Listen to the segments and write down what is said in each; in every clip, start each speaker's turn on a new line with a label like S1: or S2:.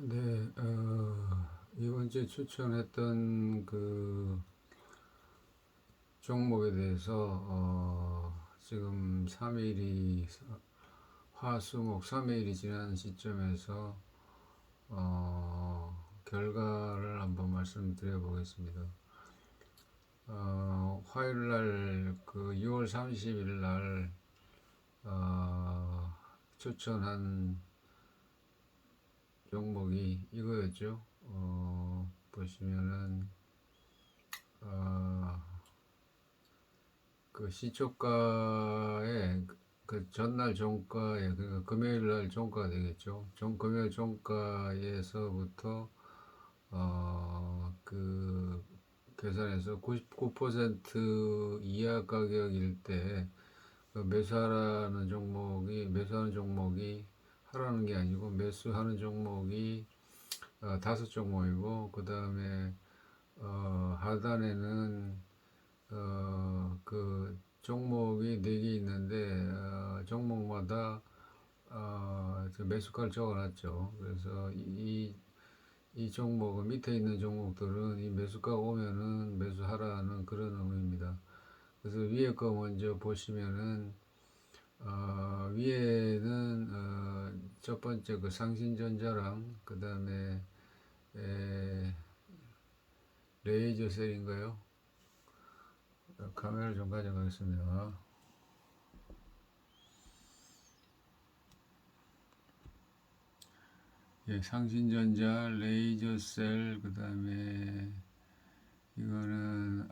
S1: 네, 이번 주에 추천했던 그 종목에 대해서 지금 3일이 화수목 3일이 지난 시점에서 결과를 한번 말씀드려 보겠습니다. 화요일 날 그 6월 30일 날 추천한 종목이 이거였죠. 보시면은 그 시초가에 그 전날 종가에 그 금요일 날 종가가 되겠죠. 금요일 종가에서부터 그 계산해서 99% 이하 가격일 때 그 매수하는 종목이 하라는 게 아니고 매수하는 종목이 다섯 종목이고, 그 다음에 하단에는 그 종목이 4개 있는데 종목마다 매수가를 적어놨죠. 그래서 이 종목은, 밑에 있는 종목들은 이 매수가가 오면은 매수하라는 그런 의미입니다. 그래서 위에 거 먼저 보시면은 위에는 첫 번째 그 상신전자랑, 그 다음에 레이저셀인가요? 카메라 좀 가져가겠습니다. 예, 상신전자, 레이저셀, 그 다음에 이거는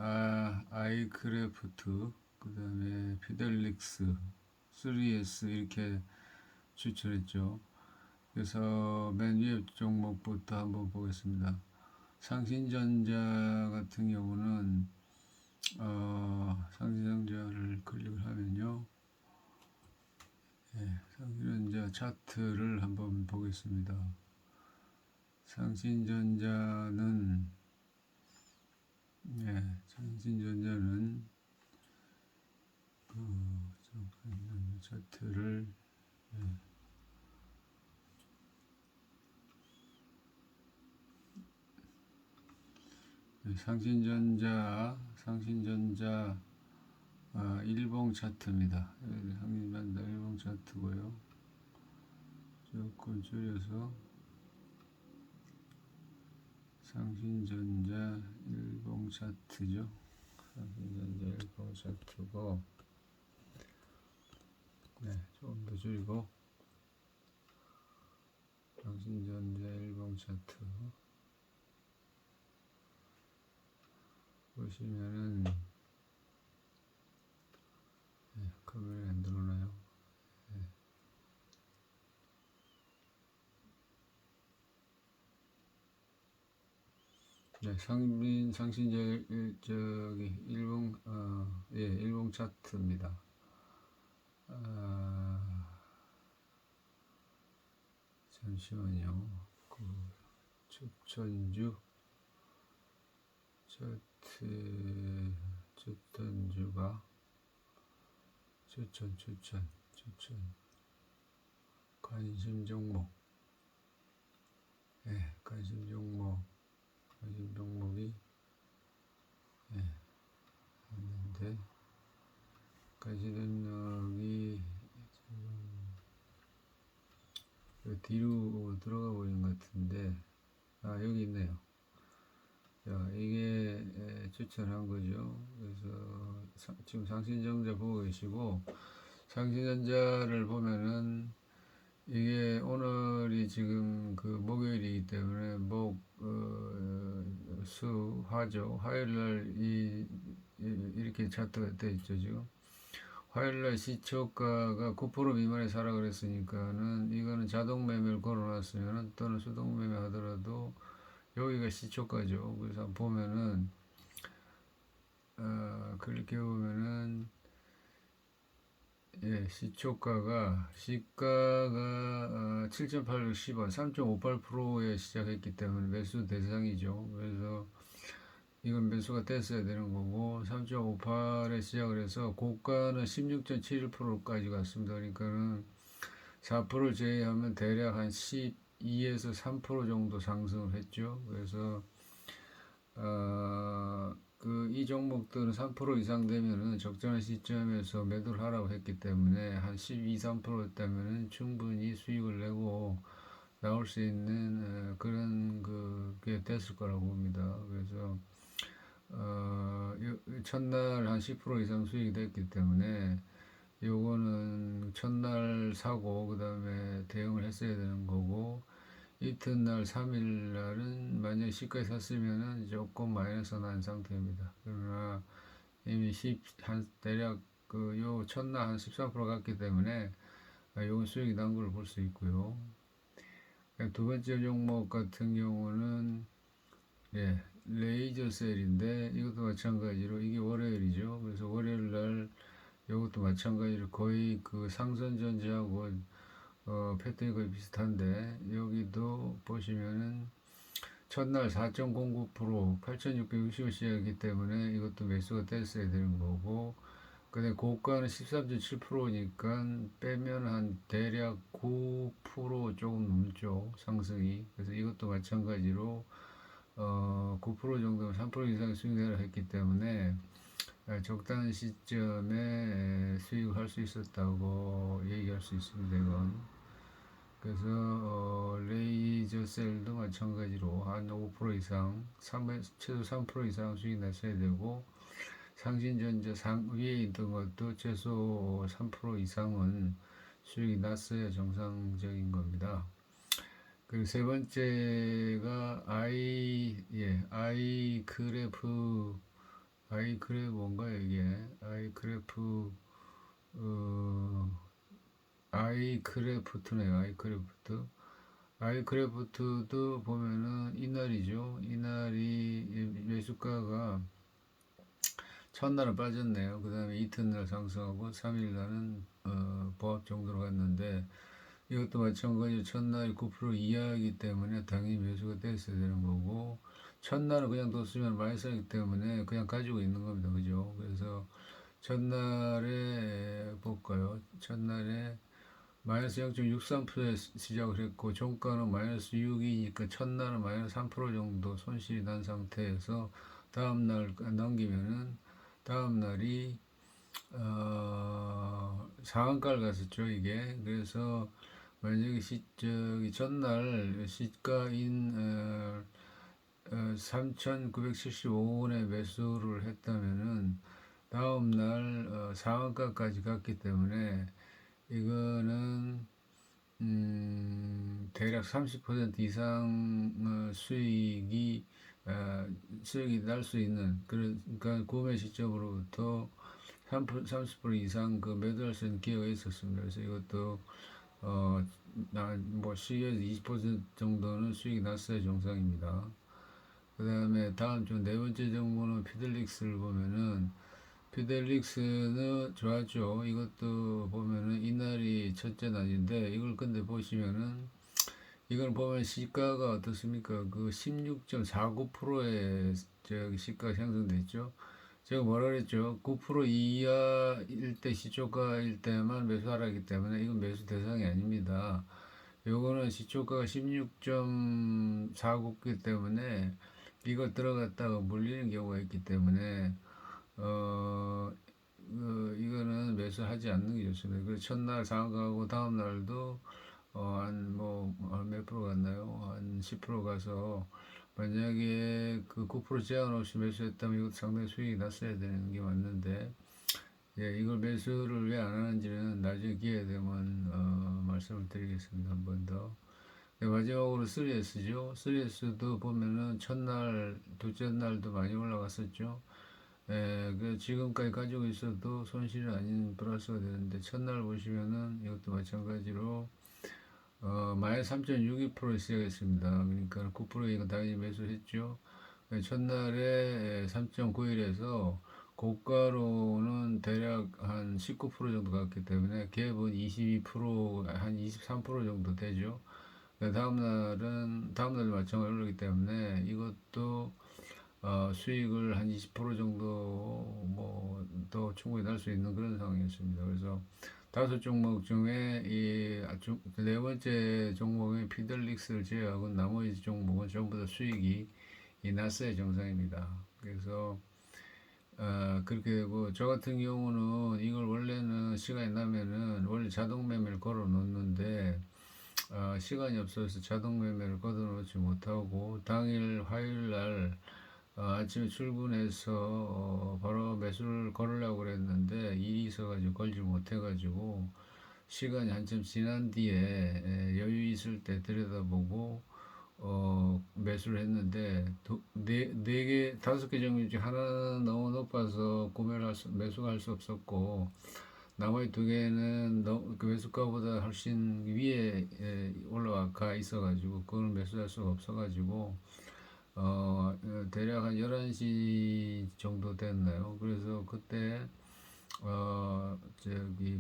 S1: 아이크래프트, 그 다음에 피델릭스, 3S 이렇게 추천했죠. 그래서 맨 위에 종목부터 한번 보겠습니다. 상신전자 같은 경우는 상신전자를 클릭을 하면요, 예, 상신전자 차트를 한번 보겠습니다. 상신전자는 상신전자는 차트를 상신전자 일봉 차트입니다. 상신전자 일봉 차트고요. 조금 줄여서 상신전자 일봉 차트죠. 상신전자 일봉 차트고, 조금 더 줄이고 상신전자 일봉 차트 보시면은, 카메라 안 들어오나요? 상신전자 일봉 차트입니다. 잠시만요. 그 추천주 차트, 추천주가 추천 관심 종목, 관심 종목이 있는데, 관심 종목이 뒤로 들어가 버린 것 같은데, 여기 있네요. 자, 이게 추천한 거죠. 그래서 지금 상신전자 보고 계시고, 상신전자를 보면은 이게 오늘이 지금 그 목요일이기 때문에 화죠. 화요일날 이렇게 차트가 돼 있죠 지금. 화요일날 시초가가 9% 미만에 사라 그랬으니까는, 이거는 자동 매매를 걸어놨으면, 또는 수동 매매 하더라도 여기가 시초가죠. 그래서 보면은 그렇게 보면은 시가가 7,810원, 3.58%에 시작했기 때문에 매수 대상이죠. 그래서 이건 매수가 됐어야 되는 거고, 3.58에 시작을 해서 고가는 16.71%까지 갔습니다. 그러니까는 4%를 제외하면 대략 한 10, 2에서 3% 정도 상승을 했죠. 그래서 이 종목들은 3% 이상 되면은 적정한 시점에서 매도를 하라고 했기 때문에 한 12, 3%였다면은 충분히 수익을 내고 나올 수 있는 그런 그게 됐을 거라고 봅니다. 그래서 첫날 한 10% 이상 수익이 됐기 때문에 요거는 첫날 사고 그 다음에 대응을 했어야 되는 거고, 이튿날 3일 날은 만약에 시가에 샀으면은 조금 마이너스 난 상태입니다. 그러나 이미 대략 요 첫날 한 13% 갔기 때문에 요건 수익이 난 걸 볼 수 있고요. 두 번째 종목 같은 경우는 레이저 셀인데 이것도 마찬가지로 이게 월요일이죠. 그래서 월요일 날 이것도 마찬가지로 거의 그 상선전지하고 패턴이 거의 비슷한데, 여기도 보시면은 첫날 4.09% 8,660원 시작이기 때문에 이것도 매수가 됐어야 되는 거고, 근데 고가는 13.7%니까 빼면 한 대략 9% 조금 넘죠, 상승이. 그래서 이것도 마찬가지로 9% 정도면 3% 이상 수익내라 했기 때문에 적당한 시점에 수익을 할 수 있었다고 얘기할 수 있습니다, 이건. 그래서 레이저 셀도 마찬가지로 한 5% 이상, 최소 3% 이상 수익 났어야 되고, 상신전자 위에 있던 것도 최소 3% 이상은 수익이 났어야 정상적인 겁니다. 그리고 세 번째가 아이크래프 뭔가요 이게? 아이크래프트네요. 아이크래프트도 보면은 이날이죠. 이날이 매수가가 첫날은 빠졌네요. 그 다음에 이튿날 상승하고 3일날은 보합 정도로 갔는데, 이것도 마찬가지로 첫날이 9% 이하이기 때문에 당연히 매수가 됐어야 되는 거고, 첫날은 그냥 뒀으면 마이너스이기 때문에 그냥 가지고 있는 겁니다. 그죠? 그래서 첫날에 볼까요? 첫날에 마이너스 0.63%에 시작을 했고 종가는 마이너스 6이니까 첫날은 마이너스 3% 정도 손실이 난 상태에서 다음날 넘기면은 다음날이 상한가를 갔었죠, 이게. 그래서 만약에 저기 전날 시가인 3,975원에 매수를 했다면은 다음날 상한가까지 갔기 때문에 이거는 대략 30% 이상 수익이 날 수 있는, 그러니까 구매 시점으로부터 30% 이상 그 매도할 수 있는 기회가 있었습니다. 그래서 이것도 뭐 10에서 20% 정도는 수익이 났어야 정상입니다. 그 다음에 다음 주 네 번째 정보는 피델릭스를 보면은, 피델릭스는 좋았죠. 이것도 보면은 이날이 첫째 날인데, 이걸 근데 보시면은 이걸 보면 시가가 어떻습니까? 그 16.49%의 저기 시가가 형성됐죠. 제가 뭐라 그랬죠? 9% 이하일 때, 시초가일 때만 매수하라 기 때문에 이건 매수 대상이 아닙니다. 요거는 시초가가 16.49이기 때문에 이거 들어갔다가 물리는 경우가 있기 때문에 이거는 매수하지 않는 게 좋습니다. 그래서 첫날 상한가고 다음 날도 한 몇 프로 갔나요? 한 10% 가서 만약에 그 9% 제한 없이 매수했다면 이것도 상당히 수익이 났어야 되는 게 맞는데, 이걸 매수를 왜 안 하는지는 나중에 기회 되면 말씀을 드리겠습니다. 한 번 더. 마지막으로 3S죠. 3S도 보면은 첫날, 둘째 날도 많이 올라갔었죠. 그 지금까지 가지고 있어도 손실은 아닌 플러스가 되는데, 첫날 보시면은 이것도 마찬가지로 마이너스 3.62% 시작했습니다. 그러니까 9% 이거 당연히 매수했죠. 첫날에 3.91에서 고가로는 대략 한 19% 정도 갔기 때문에 갭은 22%, 한 23% 정도 되죠. 다음날도 마찬가지로 오르기 때문에 이것도 수익을 한 20% 정도 더 충분히 날 수 있는 그런 상황이었습니다. 그래서 다섯 종목 중에 네 번째 종목인 피델릭스를 제외하고 나머지 종목은 전부 다 수익이 났어야 정상입니다. 그래서 그렇게 되고 저 같은 경우는 이걸 원래는 시간이 나면은 원래 자동 매매를 걸어 놓는데 시간이 없어서 자동 매매를 걷어 놓지 못하고 당일 화요일 날 아침에 출근해서 바로 매수를 걸으려고 그랬는데 일이 있어가지고 걸지 못해가지고 시간이 한참 지난 뒤에 여유 있을 때 들여다보고 매수를 했는데 네 개, 다섯 개 종류 중 하나 너무 높아서 매수가 할 수 없었고 나머지 두 개는 그 매수가보다 훨씬 위에 올라가 있어가지고 그걸 매수할 수가 없어가지고 대략 한 11시 정도 됐나요? 그래서 그때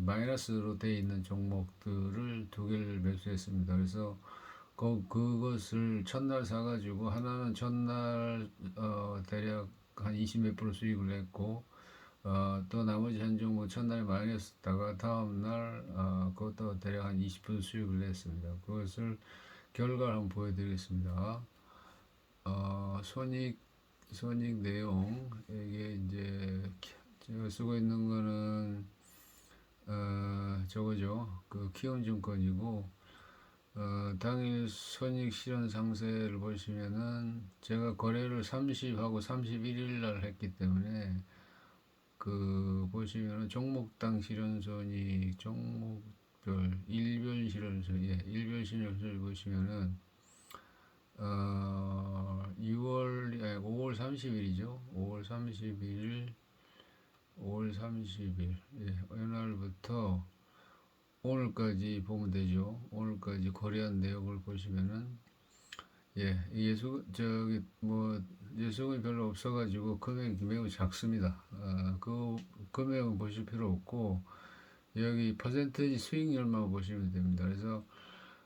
S1: 마이너스로 돼 있는 종목들을 두 개를 매수했습니다. 그래서 그것을 첫날 사가지고 하나는 첫날 대략 한 20 몇 프로 수익을 냈고 또 나머지 한 종목 첫날 마이너스다가 다음날 그것도 대략 한 20% 수익을 냈습니다. 그것을 결과를 한번 보여드리겠습니다. 손익 내용 이게 이제 제가 쓰고 있는 거는 저거죠. 그 키움증권이고 당일 손익 실현 상세를 보시면은 제가 거래를 30하고 31일 날 했기 때문에 그 보시면은 종목당 실현손익 종목별 일별 실현손익 일별 실현손익 보시면은 5월 30일이죠. 5월 30일 어느 날부터 오늘까지 보면 되죠. 오늘까지 거래한 내역을 보시면은 예수금이 별로 없어가지고 금액이 매우 작습니다. 그 금액은 보실 필요 없고 여기 퍼센테이지 수익률만 보시면 됩니다. 그래서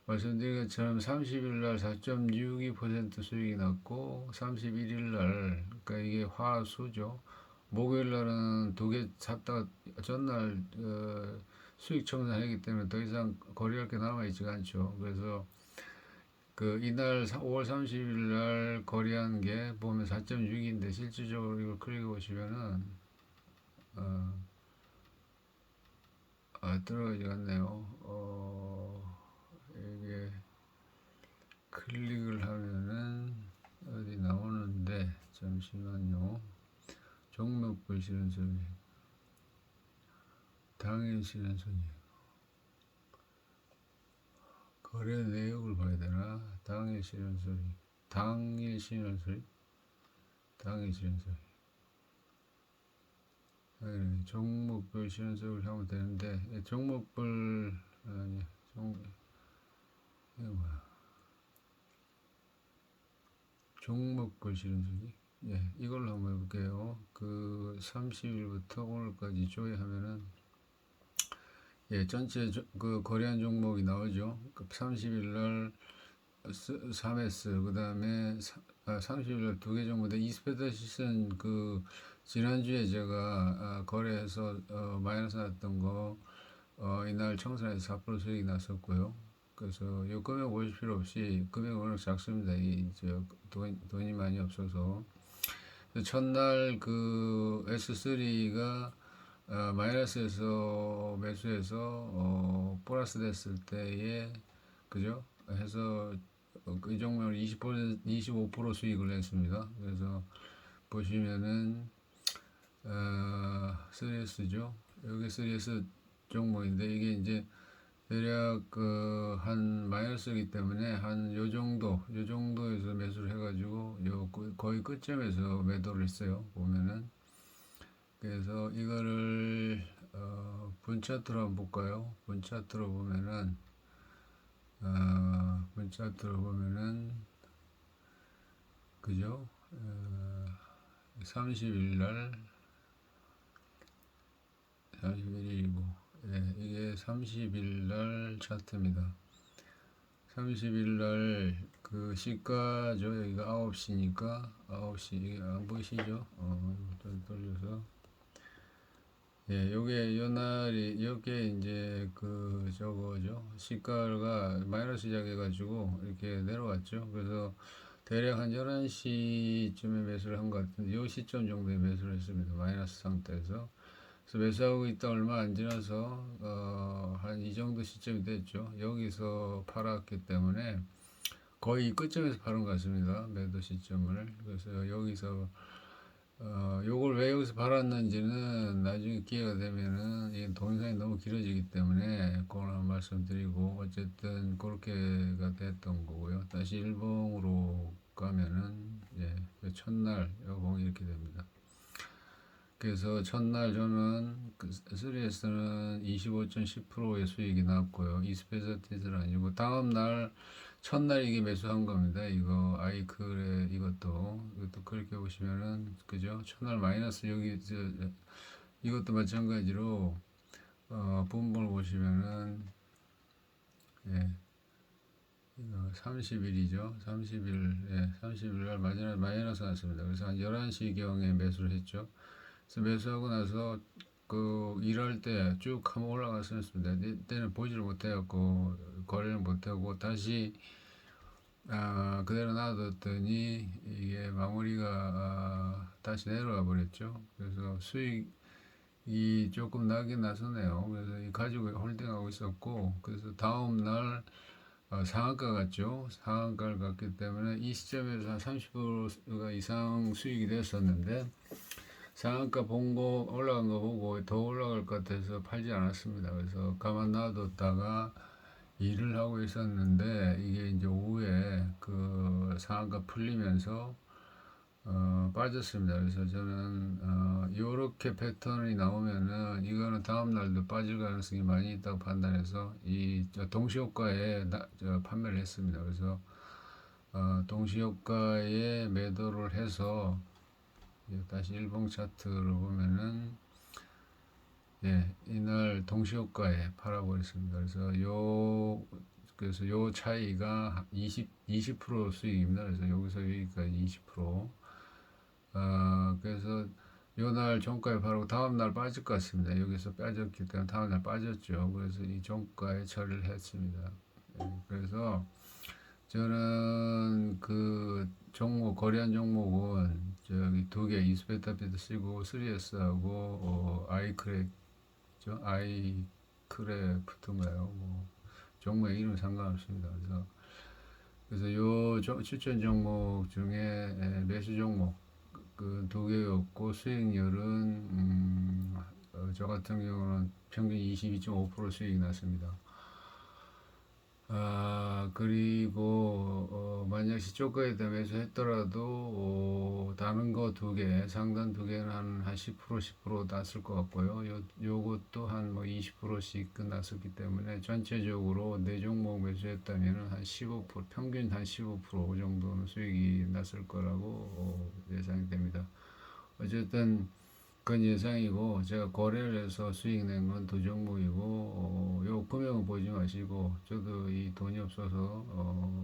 S1: 말씀드린 것처럼 30일 날 4.62% 수익이 났고 31일 날 그러니까 이게 화수죠. 목요일 날은 두 개 샀다가 전날 수익 청산하기 때문에 더 이상 거래할 게 남아있지가 않죠. 그래서 그 이날 5월 30일 날 거래한 게 보면 4.6인데 실질적으로 이걸 클릭해 보시면은 들어가지 않네요. 이게 클릭을 하면은 어디 나오는데 잠시만요. 종목별 실현손익 당일 실현손익 거래 내역을 봐야 되나? 당일 실현손익 당일 실현손익 종목별 실현손익을 하면 되는데 종목별 아니 이거 뭐야? 종목별 실현손익 이걸로 한번 해볼게요. 그 30일부터 오늘까지 조회하면은 전체 그 거래한 종목이 나오죠. 30일 날 3S 그 다음에 30일 날 두 개 종목인데 이스페더 시즌 그 지난주에 제가 거래해서 마이너스 났던 거 이날 청산해서 4% 수익이 났었고요. 그래서 이 금액 보실 필요 없이 금액이 워낙 작습니다. 돈이 많이 없어서 첫날 그 S3가 마이너스에서 매수해서 플러스 됐을 때에 그죠? 해서 그 종목을 20% 25% 수익을 냈습니다. 그래서 보시면은 3S죠. 여기 3S 종목인데 이게 이제 대략 그 한 마이너스이기 때문에 한 요 정도에서 매수를 해가지고 거의 끝점에서 매도를 했어요. 보면은 그래서 이거를 분 차트로 한번 볼까요? 분 차트로 보면은 그죠? 30일 날 31일이고 이게 30일 날 차트입니다. 30일 날 그 시가죠. 여기가 9시니까 9시 이게 안 보이시죠? 좀 돌려서 예, 요게 요 날이 요게 이제 그 저거죠. 시가가 마이너스 시작해가지고 이렇게 내려왔죠. 그래서 대략 한 11시쯤에 매수를 한 것 같은데 요 시점 정도에 매수를 했습니다. 마이너스 상태에서. 그래서 매수하고 있다 얼마 안 지나서 한 이 정도 시점이 됐죠. 여기서 팔았기 때문에 거의 끝점에서 팔은 것 같습니다. 매도 시점을. 그래서 여기서 요걸 왜 여기서 팔았는지는 나중에 기회가 되면은 이 동영상이 너무 길어지기 때문에 그걸 한 말씀드리고 어쨌든 그렇게가 됐던 거고요. 다시 일봉으로 가면은 예, 첫날 요봉이 이렇게 됩니다. 그래서 첫날 저는 그 3S는 25.10%의 수익이 났고요. 이스페서티즈는 아니고 다음날 첫날 이게 매수한 겁니다. 이거 아이클의 이것도 그렇게 보시면은 그죠? 첫날 마이너스 여기 이것도 마찬가지로 분봉을 보시면은 예, 30일이죠. 30일 예, 30일 날 마이너스 났습니다. 그래서 한 11시경에 매수를 했죠. 그래서 매수하고 나서 그 일할 때 쭉 한번 올라갔었습니다. 이때는 보지를 못해갖고 거래를 못하고 다시 그대로 놔뒀더니 이게 마무리가 다시 내려가 버렸죠. 그래서 수익이 조금 나긴 나서네요. 그래서 이 가지고 홀딩하고 있었고 그래서 다음 날 상한가 갔죠. 상한가를 갔기 때문에 이 시점에서 한 30% 이상 수익이 됐었는데 상한가 본 거 올라간 거 보고 더 올라갈 것 같아서 팔지 않았습니다. 그래서 가만 놔뒀다가 일을 하고 있었는데 이게 이제 오후에 그 상한가 풀리면서 빠졌습니다. 그래서 저는 요렇게 패턴이 나오면은 이거는 다음 날도 빠질 가능성이 많이 있다고 판단해서 이 동시효과에 판매를 했습니다. 그래서 동시효과에 매도를 해서 다시 일봉 차트를 보면은 예, 이날 동시효과에 팔아버렸습니다. 그래서 요 차이가 20% 수익입니다. 그래서 여기서 여기까지 20%. 그래서 요 날 종가에 바르고 다음 날 빠질 것 같습니다. 여기서 빠졌기 때문에 다음 날 빠졌죠. 그래서 이 종가에 처리를 했습니다. 예, 그래서 저는 그 종목 거래한 종목은 저기 두 개 이스페타피드 쓰고 3S하고 아이크래프트인가요? 뭐 종목 이름 상관없습니다. 그래서 추천 종목 중에 매수 종목 그 두 개였고 수익률은 저 같은 경우는 평균 22.5% 수익이 났습니다. 그리고 만약 시초가에 대해 매수했더라도 다른 거 두 개, 상단 두 개는 한 10% 났을 것 같고요. 요것도 한 뭐 20%씩 끝났었기 때문에 전체적으로 네 종목 매수했다면 한 15%, 평균 한 15% 정도는 수익이 났을 거라고 예상이 됩니다. 어쨌든 그건 예상이고 제가 거래를 해서 수익 낸 건 두 종목이고 요 금액은 보지 마시고 저도 이 돈이 없어서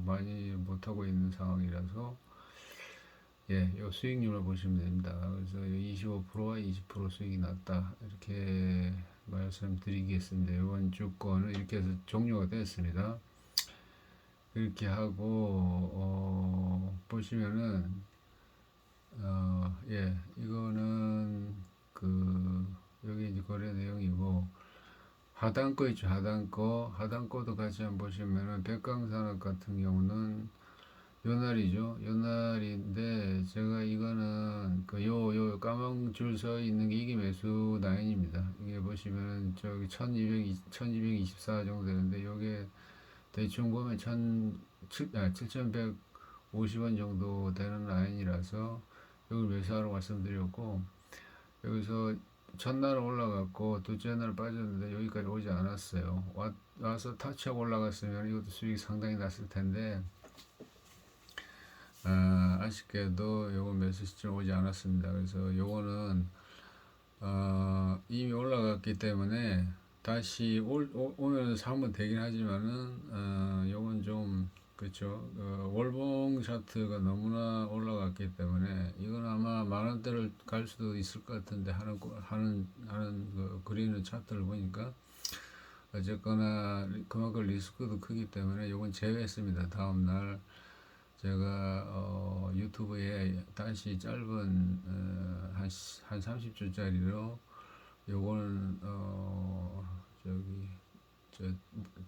S1: 많이 못하고 있는 상황이라서 예, 요 수익률을 보시면 됩니다. 그래서 25%와 20% 수익이 났다 이렇게 말씀드리겠습니다. 이번 주권은 이렇게 해서 종료가 됐습니다. 이렇게 하고 보시면은 예, 이거는 그 여기 이제 거래 내용이고 하단거 있죠. 하단거도 같이 한번 보시면은 백강산업 같은 경우는 요 날이죠. 요 날인데 제가 이거는 그 요 까만 줄 서 있는 게 이게 매수 라인입니다. 이게 보시면은 저기 1224 정도 되는데 요게 대충 보면 7150원 정도 되는 라인이라서 여기 매수하라고 말씀드렸고 여기서 첫날은 올라갔고 둘째 날 빠졌는데 여기까지 오지 않았어요. 와서 타치하고 올라갔으면 이것도 수익이 상당히 났을 텐데 아쉽게도 요거 매수 시점 오지 않았습니다. 그래서 요거는 이미 올라갔기 때문에 다시 오면서 한번 되긴 하지만은 요건 좀 그렇죠. 월봉 차트가 너무나 올라갔기 때문에 이건 아마 만 원대를 갈 수도 있을 것 같은데 하는 그 그리는 차트를 보니까 어쨌거나 그만큼 리스크도 크기 때문에 이건 제외했습니다. 다음 날 제가 유튜브에 다시 짧은 한 30초짜리로 요거는 저기 저,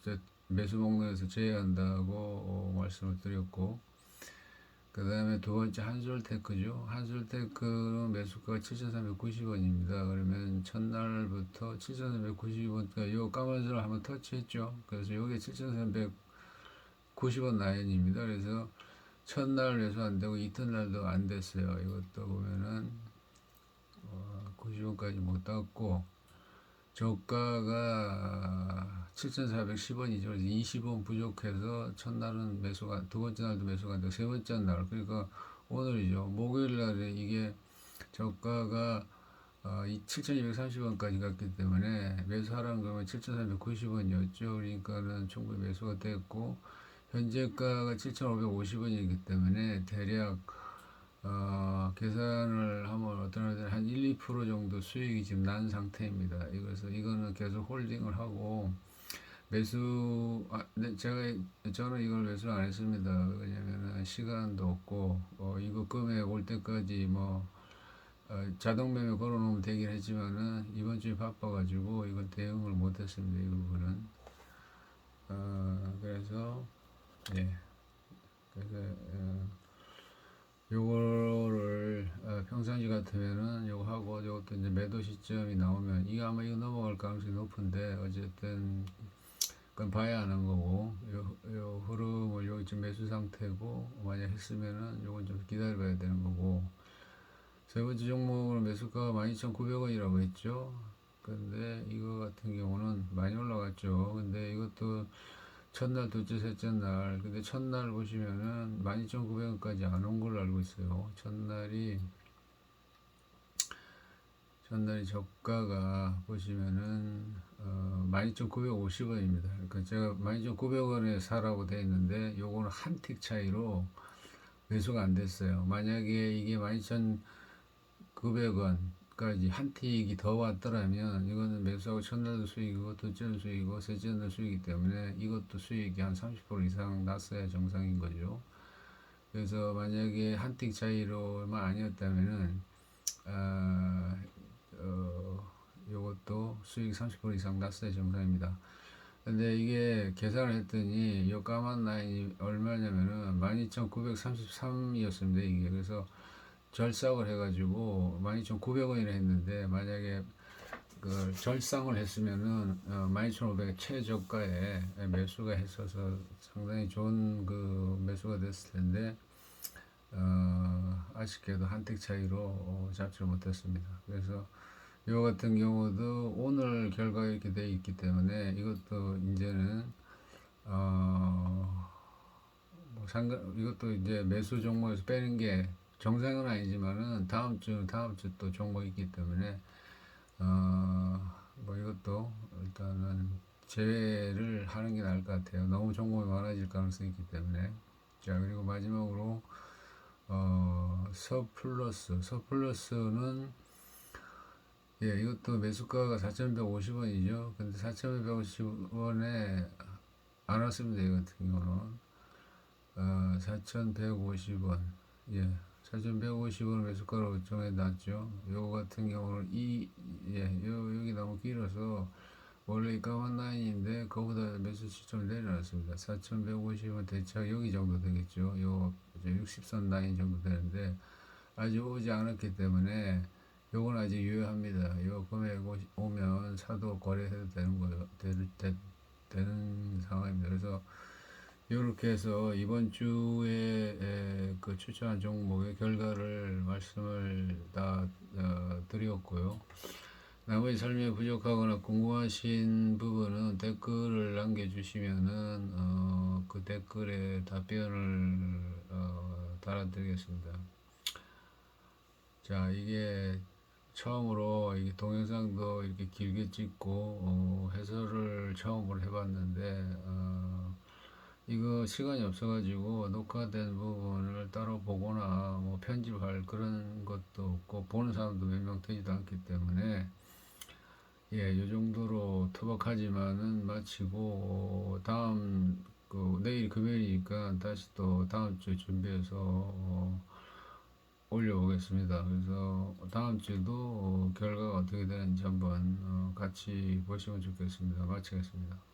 S1: 저 매수 목록에서 제외한다고 말씀을 드렸고, 그 다음에 두 번째 한솔테크죠. 한솔테크는 매수가가 7,390원입니다. 그러면 첫날부터 7,390원, 요 까만선을 한번 터치했죠. 그래서 요게 7,390원 라인입니다. 그래서 첫날 매수 안 되고 이튿날도 안 됐어요. 이것도 보면은 90원까지 못 땄고, 저가가 7,410원이죠. 그래서 20원 부족해서 첫날은 매수가, 두 번째 날도 매수가 안 되고, 세 번째 날, 그러니까 오늘이죠. 목요일 날에 이게 저가가 7,230원까지 갔기 때문에 매수하라는 거면 7,390원이었죠. 그러니까는 충분히 매수가 됐고, 현재가가 7,550원이기 때문에 대략 계산을 하면 어떤 한 1, 2% 정도 수익이 지금 난 상태입니다. 그래서 이거는 계속 홀딩을 하고 매수, 네, 저는 이걸 매수 안 했습니다. 왜냐면은 시간도 없고, 이거 금액 올 때까지 자동 매매 걸어 놓으면 되긴 했지만은 이번 주에 바빠가지고 이건 대응을 못 했습니다. 이 부분은. 그래서, 예. 그래서, 요거를 평상시 같으면은 요거 하고 요것도 이제 매도 시점이 나오면 이게 아마 이거 넘어갈 가능성이 높은데 어쨌든 그건 봐야 하는 거고 요 흐름을 여기 지금 매수 상태고 만약 했으면은 요건 좀 기다려 봐야 되는 거고 세 번째 종목은 매수가가 12,900원이라고 했죠. 근데 이거 같은 경우는 많이 올라갔죠. 근데 이것도 첫날, 둘째, 셋째 날. 근데 첫날 보시면은 12,900원까지 안 온 걸로 알고 있어요. 첫날이 저가가 보시면은 12,950원입니다. 그러니까 제가 12,900원에 사라고 돼 있는데 요거는 한 틱 차이로 매수가 안 됐어요. 만약에 이게 12,900원까지 한 틱이 더 왔더라면 이거는 매수하고 첫날도 수익이고 둘째도 수익이고 셋째 날도 수익이기 때문에 이것도 수익이 한 30% 이상 났어야 정상인 거죠. 그래서 만약에 한 틱 차이로만 아니었다면은 요것도 수익 30% 이상 났어야 정상입니다. 근데 이게 계산을 했더니 요 까만 라인이 얼마냐면은 12,933이었습니다. 이게 그래서 절삭을 해가지고 12,900원이라 했는데 만약에 그 절상을 했으면은 12,500의 최저가에 매수가 했어서 상당히 좋은 그 매수가 됐을 텐데 아쉽게도 한 틱 차이로 잡지를 못했습니다. 그래서 이거 같은 경우도 오늘 결과 이렇게 돼 있기 때문에 이것도 이제는 이것도 이제 매수 종목에서 빼는 게 정상은 아니지만은 다음 주 또 종목이 있기 때문에 이것도 일단은 제외를 하는 게 나을 것 같아요. 너무 종목이 많아질 가능성이 있기 때문에. 자, 그리고 마지막으로 서플러스는 이것도 매수가가 4,150원이죠. 근데 4,150원에 안 왔습니다. 이 같은 경우는 4,150원, 4,150원 매수가로 정해놨죠. 요거 같은 경우는 여기 너무 길어서 원래 이 까만 라인인데 그거보다 매수 시점을 내려놨습니다. 4,150원 대략 여기 정도 되겠죠. 요 60선 라인 정도 되는데 아직 오지 않았기 때문에 요건 아직 유효합니다. 요 금액 오면 사도 거래해도 되는 거예요. 되는 상황입니다. 그래서 이렇게 해서 이번 주에 그 추천한 종목의 결과를 말씀을 다 드렸고요. 나머지 설명이 부족하거나 궁금하신 부분은 댓글을 남겨주시면은 그 댓글에 답변을 달아드리겠습니다. 자, 이게 처음으로 이 동영상도 이렇게 길게 찍고 해설을 처음으로 해봤는데 이거 시간이 없어가지고 녹화된 부분을 따로 보거나 뭐 편집할 그런 것도 없고 보는 사람도 몇 명 되지도 않기 때문에 예, 이 정도로 투박하지만은 마치고 다음 내일 금요일이니까 다시 또 다음 주에 준비해서 올려보겠습니다. 그래서 다음 주에도 결과가 어떻게 되는지 한번 같이 보시면 좋겠습니다. 마치겠습니다.